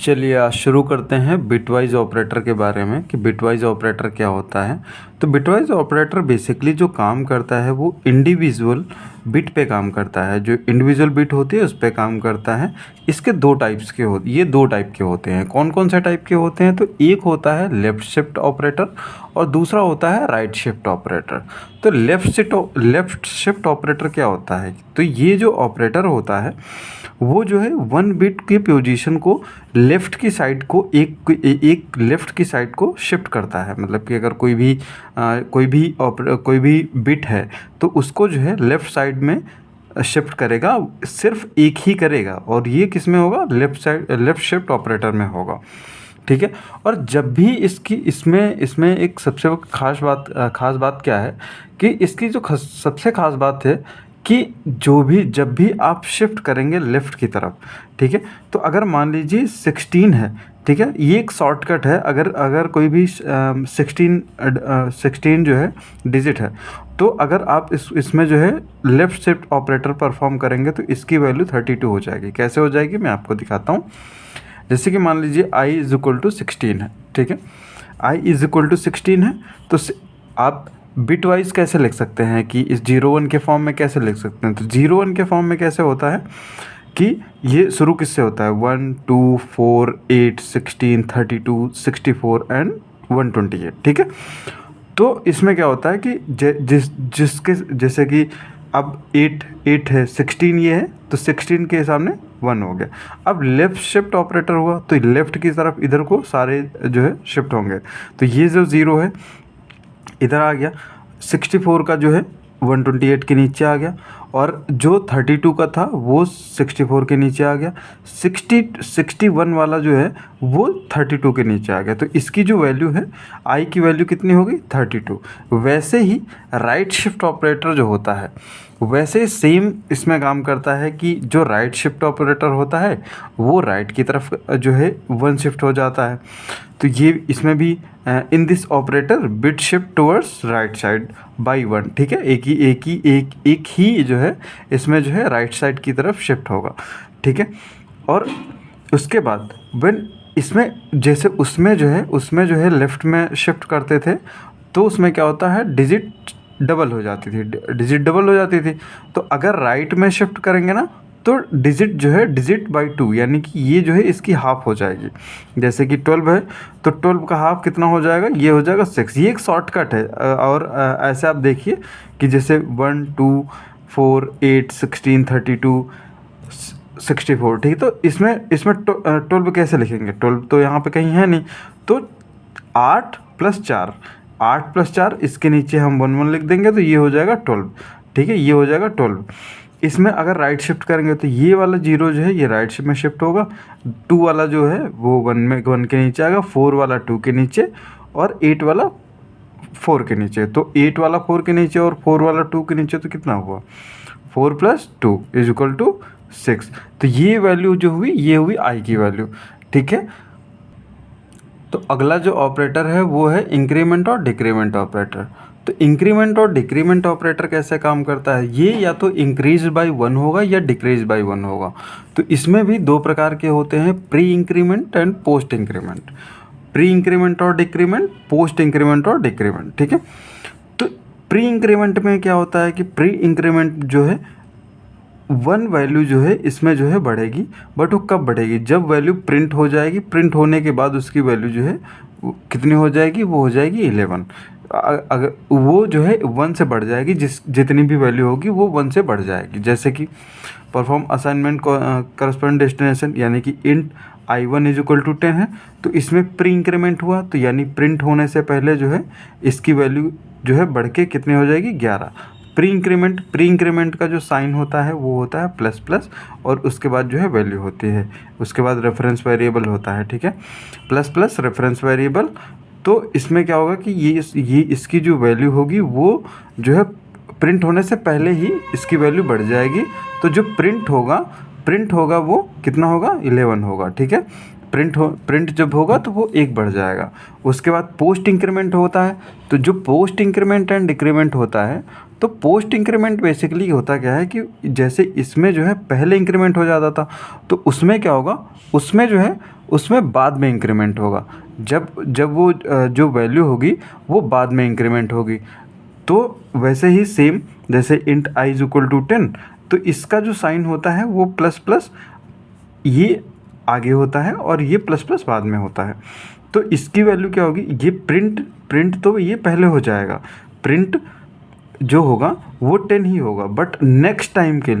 चलिए आज शुरू करते हैं बिटवाइज़ ऑपरेटर के बारे में कि बिटवाइज़ ऑपरेटर क्या होता है। तो बिटवाइज़ ऑपरेटर बेसिकली जो काम करता है वो इंडिविजुअल बिट पे काम करता है, जो इंडिविजुअल बिट होती है उस पे काम करता है। इसके दो टाइप्स के होते ये दो टाइप के होते हैं। कौन कौन से टाइप के होते हैं? तो एक होता है लेफ़्ट शिफ्ट ऑपरेटर और दूसरा होता है राइट शिफ्ट ऑपरेटर। तो लेफ़्ट शिफ्ट ऑपरेटर क्या होता है? तो ये जो ऑपरेटर होता है वो जो है वन बिट की पोजीशन को लेफ़्ट की साइड को एक लेफ़्ट की साइड को शिफ्ट करता है। मतलब कि अगर कोई भी बिट है तो उसको जो है लेफ़्ट साइड में शिफ्ट करेगा, सिर्फ एक ही करेगा और ये किस में होगा? लेफ़्ट शिफ्ट ऑपरेटर में होगा। ठीक है। और जब भी इसमें एक सबसे ख़ास बात क्या है कि इसकी जो सबसे ख़ास बात है कि जब भी आप शिफ्ट करेंगे लेफ़्ट की तरफ, ठीक है, तो अगर मान लीजिए 16 है, ठीक है, ये एक शॉर्टकट है। अगर कोई भी 16 जो है डिजिट है, तो अगर आप इसमें जो है लेफ़्ट शिफ्ट ऑपरेटर परफॉर्म करेंगे तो इसकी वैल्यू 32 हो जाएगी। कैसे हो जाएगी मैं आपको दिखाता हूँ। जैसे कि मान लीजिए i इज़ इक्वल टू 16 है, ठीक है, i इज़ इक्वल टू 16 है। तो आप बिट वाइज कैसे लिख सकते हैं कि इस 0 1 के फॉर्म में कैसे लिख सकते हैं? तो 0 1 के फॉर्म में कैसे होता है कि ये शुरू किससे होता है? 1 2 4 8 16 32 64 एंड 128, ठीक है। तो इसमें क्या होता है कि जैसे कि अब 8 है, 16 ये है, तो 16 के सामने 1 हो गया। अब लेफ़्ट शिफ्ट ऑपरेटर हुआ तो लेफ़्ट की तरफ इधर को सारे जो है शिफ्ट होंगे। तो ये जो 0 है इधर आ गया, 64 का जो है 128 के नीचे आ गया और जो 32 का था वो 64 के नीचे आ गया। 61 वाला जो है वो 32 के नीचे आ गया। तो इसकी जो वैल्यू है आई की वैल्यू कितनी होगी? 32। वैसे ही राइट शिफ्ट ऑपरेटर जो होता है वैसे सेम इसमें काम करता है कि जो राइट शिफ्ट ऑपरेटर होता है वो राइट की तरफ जो है 1 शिफ्ट हो जाता है। तो ये इसमें भी in this operator bit shift towards right side by 1, ठीक है, एक ही जो है इसमें जो है राइट साइड की तरफ शिफ्ट होगा, ठीक है। और उसके बाद व्हेन इसमें जैसे उसमें जो है लेफ़्ट में शिफ्ट करते थे तो उसमें क्या होता है? डिजिट डबल हो जाती थी। तो अगर राइट में शिफ्ट करेंगे ना तो डिजिट बाई 2, यानी कि ये जो है इसकी हाफ हो जाएगी। जैसे कि 12 है तो 12 का हाफ कितना हो जाएगा? ये हो जाएगा 6। ये एक शॉर्टकट है। और ऐसे आप देखिए कि जैसे 1 2 4 8 16 32 64, ठीक है। तो इसमें 12 कैसे लिखेंगे? 12 तो यहाँ पे कहीं है नहीं, तो 8 + 4 इसके नीचे हम 1 1 लिख देंगे तो ये हो जाएगा 12, ठीक है, ये हो जाएगा 12। इसमें अगर राइट शिफ्ट करेंगे तो ये वाला 0 जो है ये राइट में शिफ्ट होगा, 2 वाला जो है वो 1 के नीचे आएगा, 4 वाला 2 के नीचे और 8 वाला 4 के नीचे। तो 8 वाला 4 के नीचे और 4 वाला 2 के नीचे, तो कितना हुआ? 4 + 2 = 6। तो ये वैल्यू जो हुई ये हुई आई की वैल्यू, ठीक है। तो अगला जो ऑपरेटर है वो है इंक्रीमेंट और डिक्रीमेंट ऑपरेटर। तो इंक्रीमेंट और डिक्रीमेंट ऑपरेटर कैसे काम करता है? ये या तो इंक्रीज बाय 1 होगा या डिक्रीज बाय 1 होगा। तो इसमें भी दो प्रकार के होते हैं, pre increment and post increment. Pre increment और डिक्रीमेंट, पोस्ट इंक्रीमेंट और डिक्रीमेंट, ठीक है। तो प्री इंक्रीमेंट में क्या होता है कि प्री इंक्रीमेंट जो है 1 वैल्यू जो है इसमें जो है बढ़ेगी, बट वो कब बढ़ेगी? जब वैल्यू प्रिंट हो जाएगी। प्रिंट होने के बाद उसकी वैल्यू जो है कितनी हो जाएगी? वो हो जाएगी 11। अगर वो जो है 1 से बढ़ जाएगी, जितनी भी वैल्यू होगी वो 1 से बढ़ जाएगी। जैसे कि परफॉर्म असाइनमेंट करस्पॉन्ड डेस्टिनेशन, यानी कि इंट i1 = 10 है, तो इसमें प्री इंक्रीमेंट हुआ तो यानी प्रिंट होने से पहले जो है इसकी वैल्यू जो है बढ़ के कितनी हो जाएगी? 11। प्री इंक्रीमेंट का जो साइन होता है वो होता है ++ और उसके बाद जो है वैल्यू होती है, उसके बाद रेफरेंस वेरिएबल होता है, ठीक है, ++ रेफरेंस वेरिएबल। तो इसमें क्या होगा कि ये इसकी जो वैल्यू होगी वो जो है प्रिंट होने से पहले ही इसकी वैल्यू बढ़ जाएगी। तो जो प्रिंट होगा प्रिंट होगा वो कितना होगा 11 होगा, ठीक है। प्रिंट जब होगा तो वो 1 बढ़ जाएगा। उसके बाद पोस्ट इंक्रीमेंट होता है, तो जो पोस्ट इंक्रीमेंट एंड डिक्रीमेंट होता है, तो पोस्ट इंक्रीमेंट बेसिकली होता क्या है कि जैसे इसमें जो है पहले इंक्रीमेंट हो जाता था, तो उसमें क्या होगा, उसमें जो है उसमें बाद में इंक्रीमेंट होगा। जब वो जो वैल्यू होगी वो बाद में इंक्रीमेंट होगी। तो वैसे ही सेम जैसे int i is equal to 10, तो इसका जो साइन होता है वो प्लस प्लस ये आगे होता है और ये प्लस प्लस बाद में होता है। तो इसकी वैल्यू क्या होगी, ये प्रिंट तो ये पहले हो जाएगा, प्रिंट जो होगा वो 10 ही होगा, बट नेक्स्ट टाइम के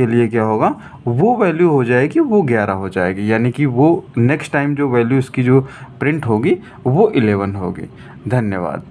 लिए क्या होगा, वो वैल्यू हो जाएगी वो 11 हो जाएगी, यानी कि वो नेक्स्ट टाइम जो वैल्यू इसकी जो प्रिंट होगी वो 11 होगी। धन्यवाद।